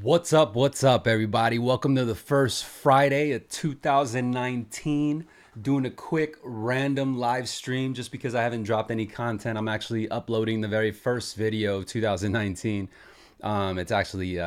What's up, everybody? Welcome to the first Friday of 2019. Doing a quick random live stream just because I haven't dropped any content. I'm actually uploading the very first video of 2019. It's actually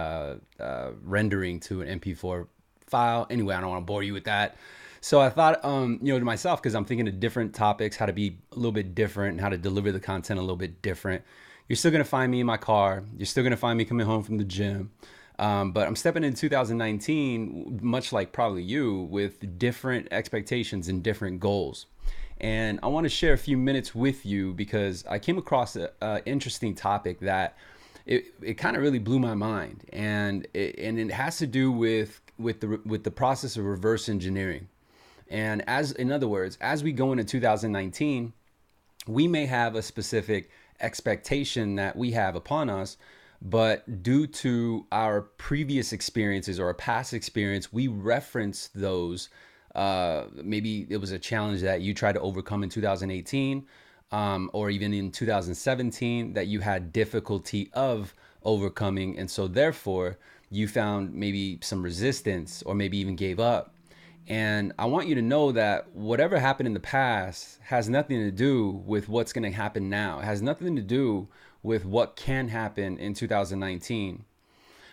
rendering to an MP4 file. Anyway, I don't want to bore you with that. So I thought, to myself, because I'm thinking of different topics, how to be a little bit different, and how to deliver the content a little bit different. You're still gonna find me in my car. You're still gonna find me coming home from the gym. But I'm stepping into 2019, much like probably you, with different expectations and different goals. And I want to share a few minutes with you because I came across an interesting topic that it kind of really blew my mind, and it has to do with the process of reverse engineering. And as in other words, as we go into 2019, we may have a specific expectation that we have upon us, but due to our previous experiences or a past experience, we reference those. Maybe it was a challenge that you tried to overcome in 2018, or even in 2017 that you had difficulty of overcoming. And so therefore you found maybe some resistance or maybe even gave up. And I want you to know that whatever happened in the past has nothing to do with what's going to happen now. It has nothing to do with what can happen in 2019.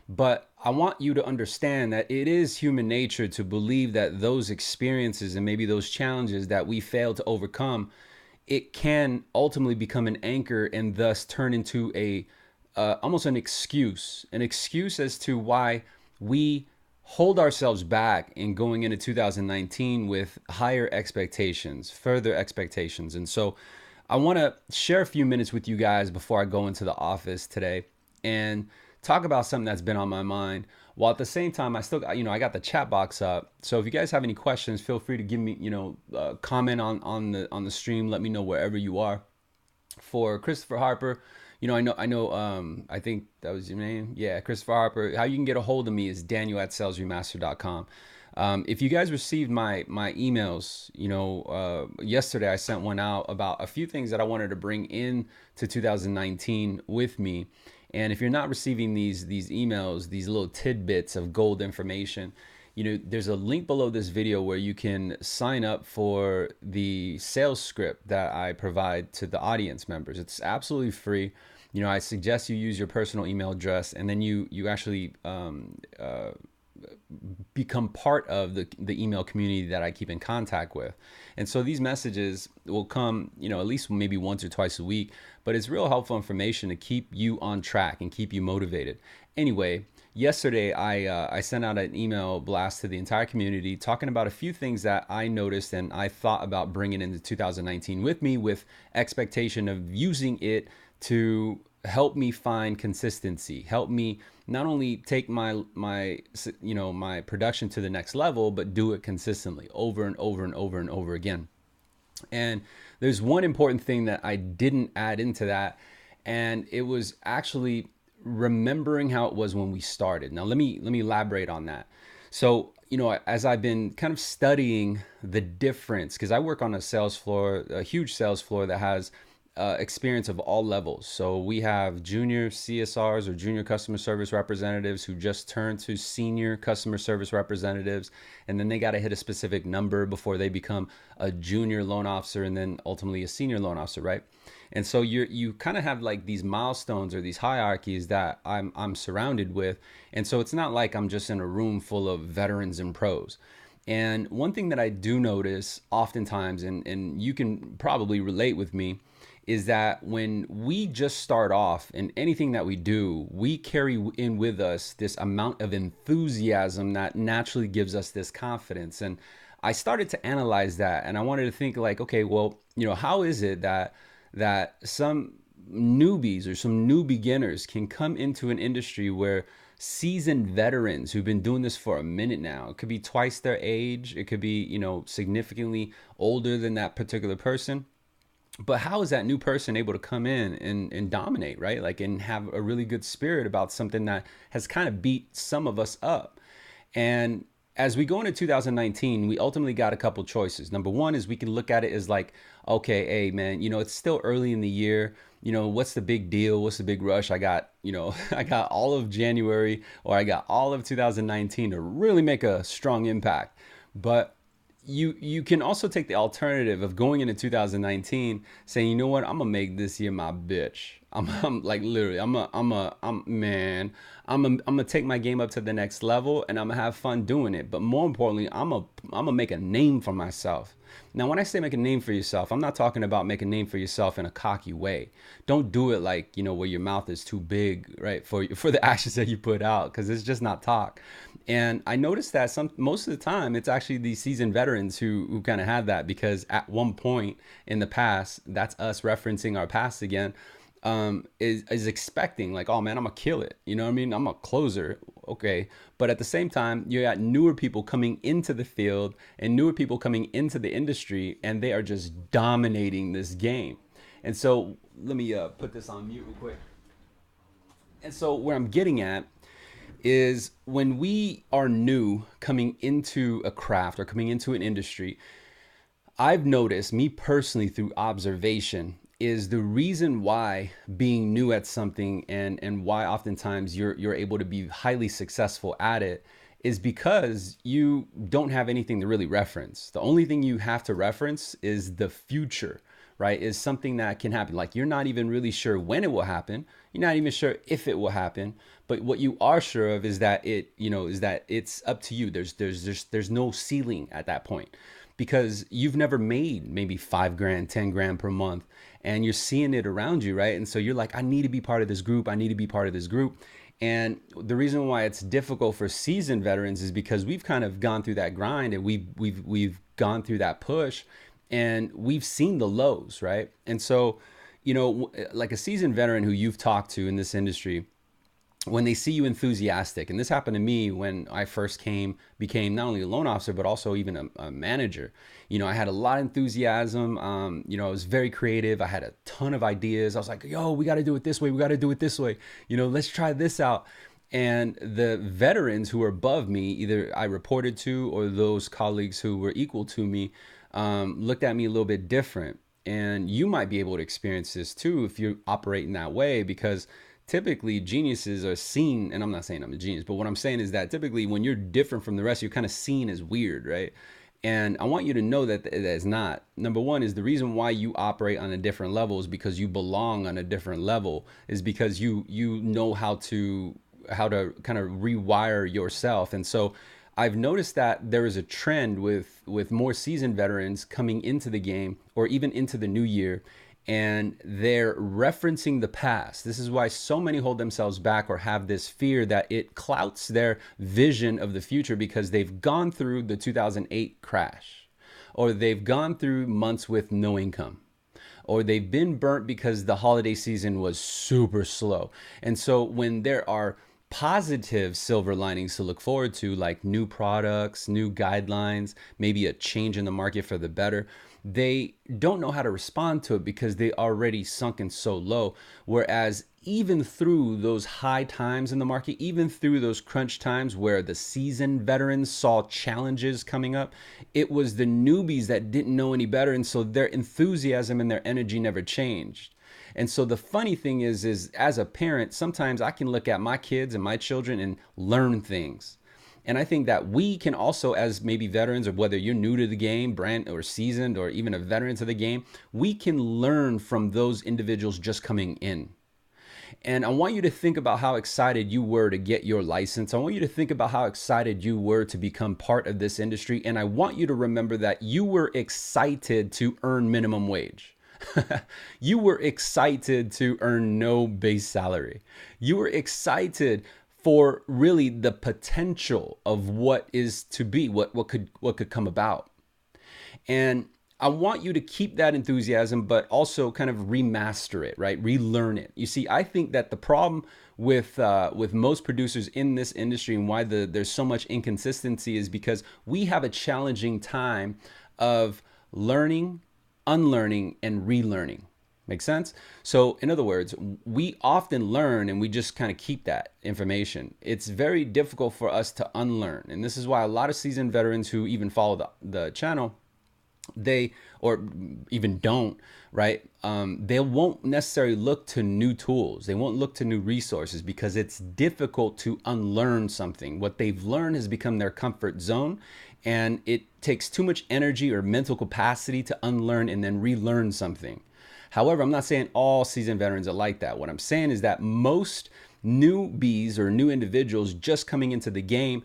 But I want you to understand that it is human nature to believe that those experiences and maybe those challenges that we failed to overcome, it can ultimately become an anchor and thus turn into a almost an excuse as to why we hold ourselves back in going into 2019 with higher expectations, further expectations. And so I want to share a few minutes with you guys before I go into the office today and talk about something that's been on my mind. While at the same time, I still got, I got the chat box up. So if you guys have any questions, feel free to give me, comment on the stream. Let me know wherever you are. For Christopher Harper, I think that was your name. Yeah, Christopher Harper. How you can get a hold of me is daniel@salesremaster.com. If you guys received my emails, yesterday I sent one out about a few things that I wanted to bring in to 2019 with me. And if you're not receiving these emails, these little tidbits of gold information, there's a link below this video where you can sign up for the sales script that I provide to the audience members. It's absolutely free. I suggest you use your personal email address, and then you actually become part of the email community that I keep in contact with. And so these messages will come, at least maybe once or twice a week, but it's real helpful information to keep you on track and keep you motivated. Anyway, yesterday I sent out an email blast to the entire community talking about a few things that I noticed and I thought about bringing into 2019 with me, with expectation of using it to help me find consistency, help me not only take my production to the next level, but do it consistently over and over and over and over again. And there's one important thing that I didn't add into that, and it was actually remembering how it was when we started. Now let me elaborate on that. So, as I've been kind of studying the difference, because I work on a sales floor, a huge sales floor that has experience of all levels. So we have junior CSRs or junior customer service representatives who just turn to senior customer service representatives, and then they got to hit a specific number before they become a junior loan officer and then ultimately a senior loan officer, right? And so you kind of have like these milestones or these hierarchies that I'm surrounded with. And so it's not like I'm just in a room full of veterans and pros. And one thing that I do notice oftentimes, and you can probably relate with me, is that when we just start off in anything that we do, we carry in with us this amount of enthusiasm that naturally gives us this confidence. And I started to analyze that, and I wanted to think like, okay, well, how is it that some newbies or some new beginners can come into an industry where seasoned veterans who've been doing this for a minute now, it could be twice their age, it could be, significantly older than that particular person. But how is that new person able to come in and dominate, right? Like, and have a really good spirit about something that has kind of beat some of us up. And as we go into 2019, we ultimately got a couple choices. Number one is we can look at it as like, okay, hey man, it's still early in the year. What's the big deal? What's the big rush? I got, I got all of January, or I got all of 2019 to really make a strong impact. But you can also take the alternative of going into 2019 saying, you know what, I'm gonna make this year my bitch. I'm like literally I'm man, I'm gonna take my game up to the next level, and I'm gonna have fun doing it. But more importantly, I'm gonna make a name for myself. Now, when I say make a name for yourself, I'm not talking about make a name for yourself in a cocky way. Don't do it like, where your mouth is too big, right, for the actions that you put out, because it's just not talk. And I noticed that most of the time it's actually the seasoned veterans who kind of had that, because at one point in the past, that's us referencing our past again, is expecting like, oh man, I'm gonna kill it. You know what I mean? I'm a closer. Okay. But at the same time, you got newer people coming into the field and newer people coming into the industry, and they are just dominating this game. And so let me put this on mute real quick. And so where I'm getting at is when we are new coming into a craft or coming into an industry, I've noticed, me personally, through observation, is the reason why being new at something, and why oftentimes you're able to be highly successful at it, is because you don't have anything to really reference. The only thing you have to reference is the future, right? Is something that can happen. Like, you're not even really sure when it will happen. You're not even sure if it will happen. But what you are sure of is that it's up to you. There's no ceiling at that point, because you've never made maybe 5 grand, 10 grand per month, and you're seeing it around you, right? And so you're like, I need to be part of this group. I need to be part of this group. And the reason why it's difficult for seasoned veterans is because we've kind of gone through that grind, and we've gone through that push, and we've seen the lows, right? And so, like a seasoned veteran who you've talked to in this industry, when they see you enthusiastic, and this happened to me when I first became not only a loan officer, but also even a manager. I had a lot of enthusiasm. I was very creative. I had a ton of ideas. I was like, yo, we got to do it this way. We got to do it this way. Let's try this out. And the veterans who were above me, either I reported to or those colleagues who were equal to me, looked at me a little bit different. And you might be able to experience this too if you operate in that way, because typically geniuses are seen, and I'm not saying I'm a genius, but what I'm saying is that typically when you're different from the rest, you're kind of seen as weird, right? And I want you to know that that's not. Number one is the reason why you operate on a different level is because you belong on a different level, is because you know how to kind of rewire yourself. And so I've noticed that there is a trend with more seasoned veterans coming into the game, or even into the new year, and they're referencing the past. This is why so many hold themselves back or have this fear that it clouts their vision of the future, because they've gone through the 2008 crash, or they've gone through months with no income, or they've been burnt because the holiday season was super slow. And so when there are positive silver linings to look forward to, like new products, new guidelines, maybe a change in the market for the better, they don't know how to respond to it because they already sunken so low. Whereas even through those high times in the market, even through those crunch times where the seasoned veterans saw challenges coming up, it was the newbies that didn't know any better. And so their enthusiasm and their energy never changed. And so the funny thing is as a parent, sometimes I can look at my kids and my children and learn things. And I think that we can also, as maybe veterans, or whether you're new to the game, brand or seasoned, or even a veteran to the game, we can learn from those individuals just coming in. And I want you to think about how excited you were to get your license. I want you to think about how excited you were to become part of this industry. And I want you to remember that you were excited to earn minimum wage. You were excited to earn no base salary. You were excited for really the potential of what is to be, what could come about. And I want you to keep that enthusiasm, but also kind of remaster it, right? Relearn it. You see, I think that the problem with most producers in this industry, and why there's so much inconsistency, is because we have a challenging time of learning, unlearning, and relearning. Make sense? So, in other words, we often learn and we just kind of keep that information. It's very difficult for us to unlearn. And this is why a lot of seasoned veterans who even follow the channel, they, or even don't, right? They won't necessarily look to new tools. They won't look to new resources because it's difficult to unlearn something. What they've learned has become their comfort zone, and it takes too much energy or mental capacity to unlearn and then relearn something. However, I'm not saying all seasoned veterans are like that. What I'm saying is that most newbies or new individuals just coming into the game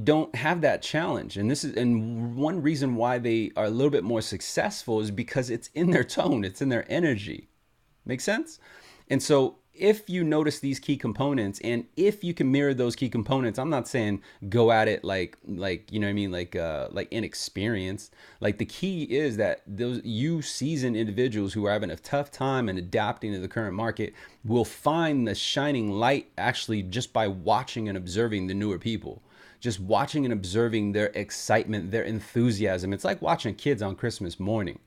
don't have that challenge. And one reason why they are a little bit more successful is because it's in their tone, it's in their energy. Make sense? And so if you notice these key components, and if you can mirror those key components, I'm not saying go at it like you know what I mean, like inexperienced. Like, the key is that those you seasoned individuals who are having a tough time and adapting to the current market will find the shining light actually just by watching and observing the newer people, just watching and observing their excitement, their enthusiasm. It's like watching kids on Christmas morning.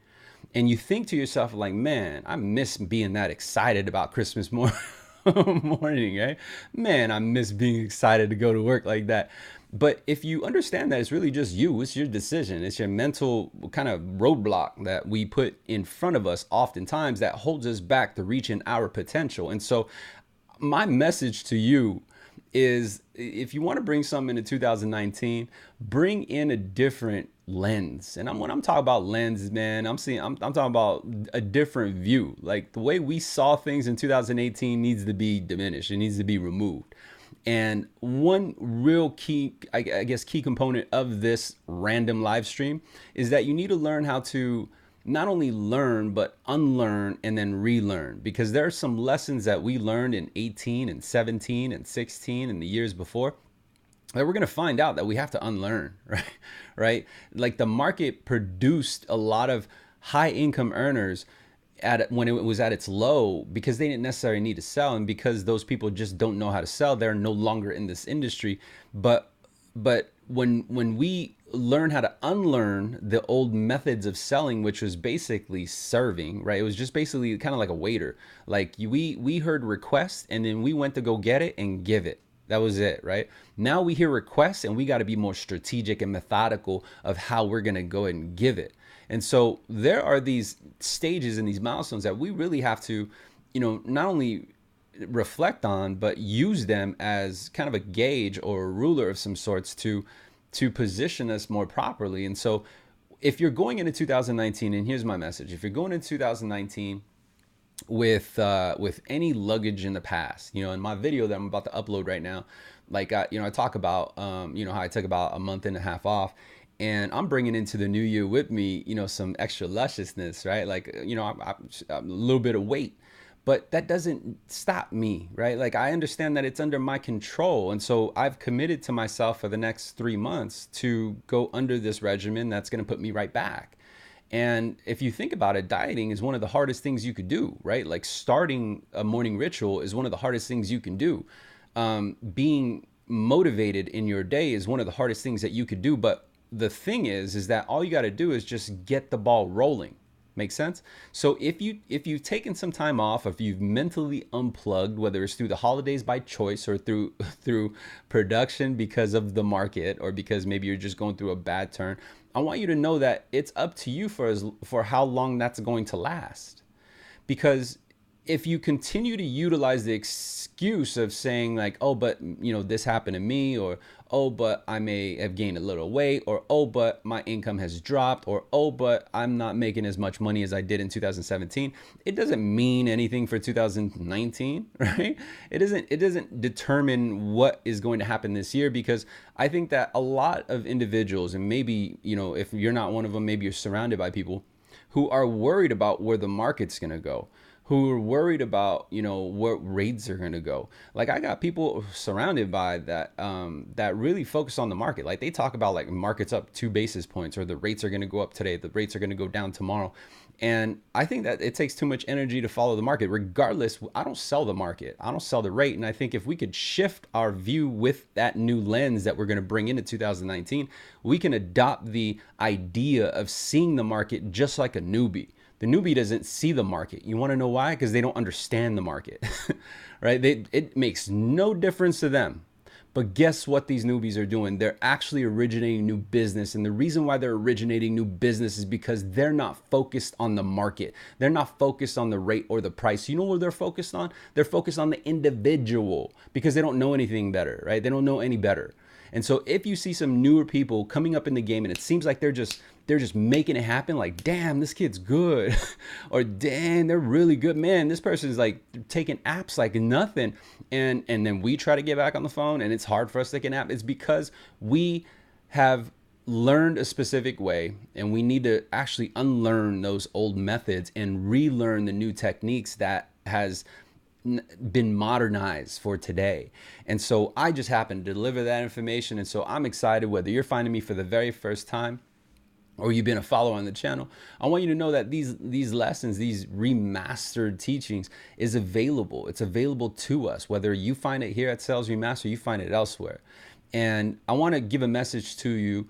And you think to yourself, like, man, I miss being that excited about Christmas morning, right? Man, I miss being excited to go to work like that. But if you understand that it's really just you, it's your decision, it's your mental kind of roadblock that we put in front of us oftentimes that holds us back to reaching our potential. And so my message to you is, if you want to bring something into 2019, bring in a different lens. And when I'm talking about lenses, man, I'm talking about a different view. Like, the way we saw things in 2018 needs to be diminished. It needs to be removed. And one real key, I guess, key component of this random live stream is that you need to learn how to not only learn, but unlearn and then relearn. Because there are some lessons that we learned in 18 and 17 and 16 and the years before that we're going to find out that we have to unlearn, right? Right? Like, the market produced a lot of high income earners when it was at its low because they didn't necessarily need to sell, and because those people just don't know how to sell, they're no longer in this industry. But when we learn how to unlearn the old methods of selling, which was basically serving, right? It was just basically kind of like a waiter. Like, we heard requests and then we went to go get it and give it. That was it, right? Now we hear requests and we got to be more strategic and methodical of how we're going to go ahead and give it. And so there are these stages and these milestones that we really have to, not only reflect on, but use them as kind of a gauge or a ruler of some sorts to position us more properly. And so if you're going into 2019, and here's my message, if you're going into 2019 with any luggage in the past, in my video that I'm about to upload right now, like I talk about how I took about a month and a half off, and I'm bringing into the new year with me some extra lusciousness, right? Like, a little bit of weight, but that doesn't stop me, right? Like, I understand that it's under my control, and so I've committed to myself for the next 3 months to go under this regimen that's going to put me right back. And if you think about it, dieting is one of the hardest things you could do, right? Like, starting a morning ritual is one of the hardest things you can do. Being motivated in your day is one of the hardest things that you could do. But the thing is that all you got to do is just get the ball rolling. Make sense? So if you've taken some time off, if you've mentally unplugged, whether it's through the holidays by choice or through production because of the market, or because maybe you're just going through a bad turn, I want you to know that it's up to you for how long that's going to last. Because if you continue to utilize the excuse of saying, like, oh, but this happened to me, or oh, but I may have gained a little weight, or oh, but my income has dropped, or oh, but I'm not making as much money as I did in 2017, it doesn't mean anything for 2019, right? It doesn't determine what is going to happen this year, because I think that a lot of individuals, and maybe, if you're not one of them, maybe you're surrounded by people who are worried about where the market's going to go, who are worried about, what rates are going to go. Like, I got people surrounded by that, that really focus on the market. Like, they talk about, like, market's up 2 basis points, or the rates are going to go up today, the rates are going to go down tomorrow. And I think that it takes too much energy to follow the market. Regardless, I don't sell the market, I don't sell the rate. And I think if we could shift our view with that new lens that we're going to bring into 2019, we can adopt the idea of seeing the market just like a newbie. The newbie doesn't see the market. You want to know why? Because they don't understand the market, right? It makes no difference to them. But guess what these newbies are doing? They're actually originating new business. And the reason why they're originating new business is because they're not focused on the market. They're not focused on the rate or the price. You know what they're focused on? They're focused on the individual because they don't know anything better, right? They don't know any better. And so if you see some newer people coming up in the game and it seems like they're just making it happen, like, damn, this kid's good, or damn, they're really good, man, this person's like taking apps like nothing, and then we try to get back on the phone and it's hard for us to take an app, it's because we have learned a specific way and we need to actually unlearn those old methods and relearn the new techniques that has been modernized for today. And so I just happen to deliver that information. And so I'm excited, whether you're finding me for the very first time or you've been a follower on the channel, I want you to know that these lessons, these remastered teachings is available. It's available to us, whether you find it here at Sales Remaster or you find it elsewhere. And I want to give a message to you,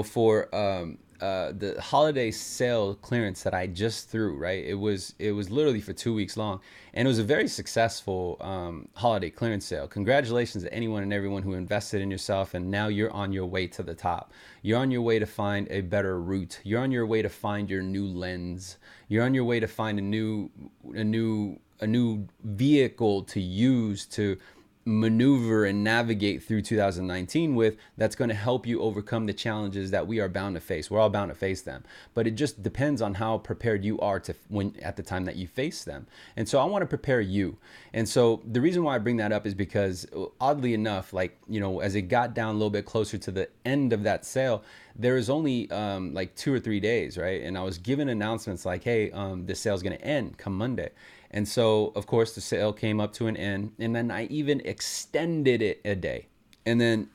for the holiday sale clearance that I just threw, right? It was literally for 2 weeks long, and it was a very successful holiday clearance sale. Congratulations to anyone and everyone who invested in yourself, and now you're on your way to the top. You're on your way to find a better route. You're on your way to find your new lens. You're on your way to find a new vehicle to use to maneuver and navigate through 2019 with, that's going to help you overcome the challenges that we are bound to face. We're all bound to face them, but it just depends on how prepared you are to when at the time that you face them. And so I want to prepare you. And so the reason why I bring that up is because, oddly enough, like, as it got down a little bit closer to the end of that sale, there was only like 2 or 3 days, right? And I was given announcements like, hey, this sale's going to end come Monday. And so, of course, the sale came up to an end, and then I even extended it a day. And then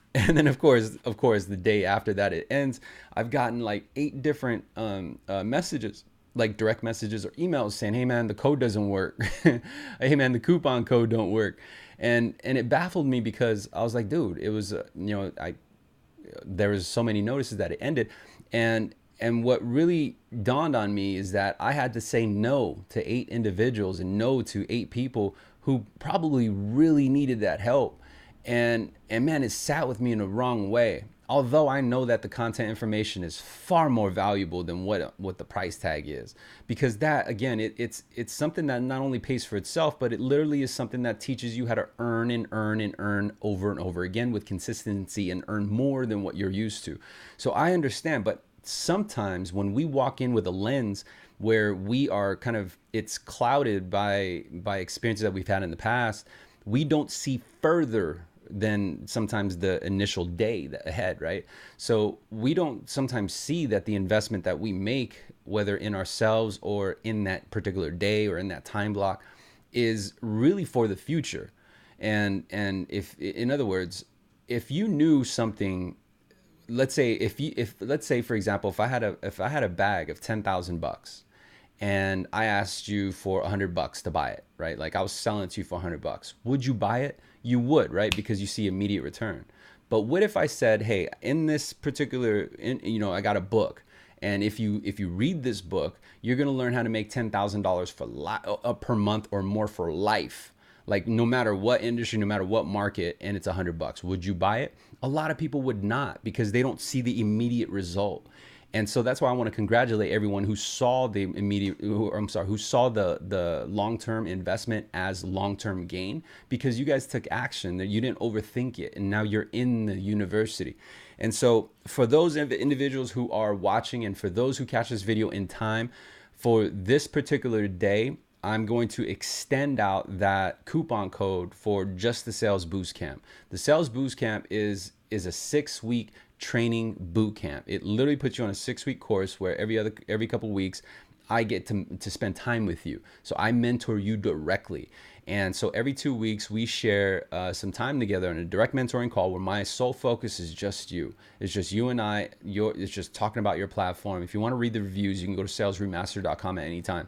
of course, the day after that it ends, I've gotten like 8 different messages, like direct messages or emails saying, hey man, the code doesn't work. Hey man, the coupon code don't work. And it baffled me because I was like, dude, it was, there was so many notices that it ended. And what really dawned on me is that I had to say no to 8 individuals and no to 8 people who probably really needed that help. And man, it sat with me in the wrong way. Although I know that the content information is far more valuable than what the price tag is, because that, again, it's something that not only pays for itself, but it literally is something that teaches you how to earn and earn and earn over and over again with consistency and earn more than what you're used to. So I understand, but sometimes when we walk in with a lens where we are it's clouded by experiences that we've had in the past, we don't see further than sometimes the initial day ahead, right? So we don't sometimes see that the investment that we make, whether in ourselves or in that particular day or in that time block, is really for the future. And if, in other words, if you knew something, let's say let's say, for example, if I had a bag of $10,000 and I asked you for $100 to buy it, right? Like I was selling it to you for $100. Would you buy it? You would, right? Because you see immediate return. But what if I said, hey, in this particular, I got a book, and if you read this book, you're going to learn how to make $10,000 per month or more for life. Like no matter what industry, no matter what market, and it's $100. Would you buy it? A lot of people would not, because they don't see the immediate result. And so that's why I want to congratulate everyone who saw the who saw the long-term investment as long-term gain, because you guys took action, that you didn't overthink it, and now you're in the university. And so for those individuals who are watching, and for those who catch this video in time, for this particular day, I'm going to extend out that coupon code for just the Sales Boost Camp. The Sales Boost Camp is a 6-week training boot camp. It literally puts you on a 6-week course where every couple weeks I get to spend time with you. So I mentor you directly. And so every 2 weeks we share some time together on a direct mentoring call where my sole focus is just you. It's just you and I. It's just talking about your platform. If you want to read the reviews, you can go to salesremaster.com at any time.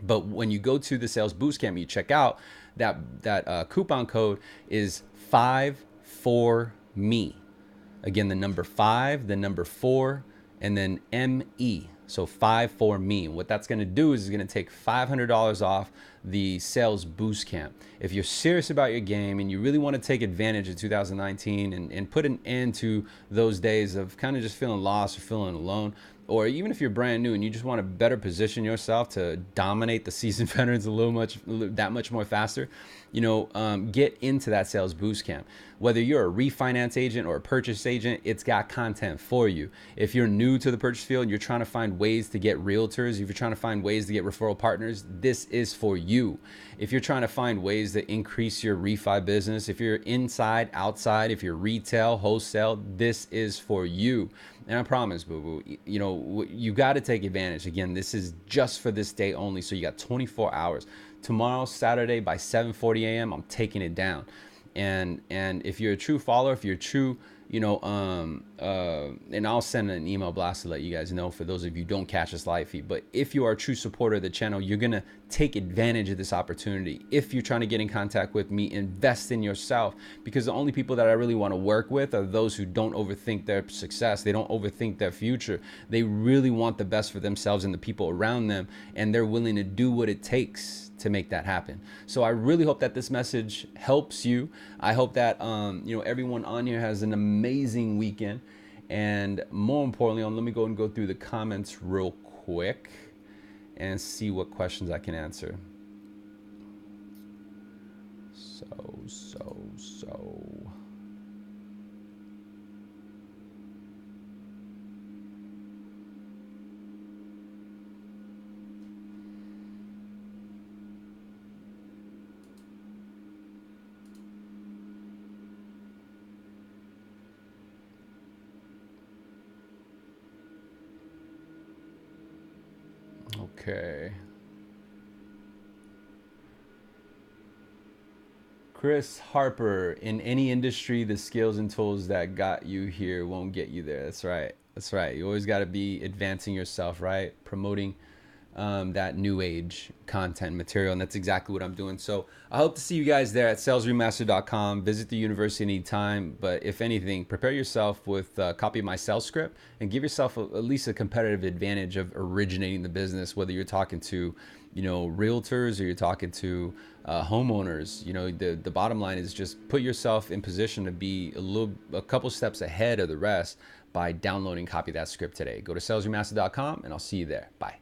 But when you go to the Sales Boost Camp, you check out that coupon code is 5-4-ME. Again, the number 5, the number 4, and then ME. So 5 for me. What that's going to do is it's going to take $500 off the sales boost camp. If you're serious about your game and you really want to take advantage of 2019 and put an end to those days of kind of just feeling lost or feeling alone, or even if you're brand new and you just want to better position yourself to dominate the seasoned veterans that much more faster, get into that sales boost camp. Whether you're a refinance agent or a purchase agent, it's got content for you. If you're new to the purchase field and you're trying to find ways to get realtors, if you're trying to find ways to get referral partners, this is for you. If you're trying to find ways to increase your refi business, if you're inside, outside, if you're retail, wholesale, this is for you. And I promise, boo-boo, you got to take advantage. Again, this is just for this day only. So you got 24 hours. Tomorrow, Saturday, by 7:40 a.m., I'm taking it down. And if you're a true follower, if you're true, and I'll send an email blast to let you guys know for those of you who don't catch this live feed. But if you are a true supporter of the channel, you're going to take advantage of this opportunity. If you're trying to get in contact with me, invest in yourself, because the only people that I really want to work with are those who don't overthink their success. They don't overthink their future. They really want the best for themselves and the people around them, and they're willing to do what it takes to make that happen. So I really hope that this message helps you. I hope that everyone on here has an amazing weekend, and more importantly, let me go and go through the comments real quick and see what questions I can answer. So okay. Chris Harper, in any industry, the skills and tools that got you here won't get you there. That's right. That's right. You always got to be advancing yourself, right? Promoting that new age content material. And that's exactly what I'm doing. So I hope to see you guys there at salesremaster.com. Visit the university anytime. But if anything, prepare yourself with a copy of my sales script and give yourself at least a competitive advantage of originating the business, whether you're talking to realtors or you're talking to homeowners. The bottom line is just put yourself in position to be a couple steps ahead of the rest by downloading copy of that script today. Go to salesremaster.com and I'll see you there. Bye.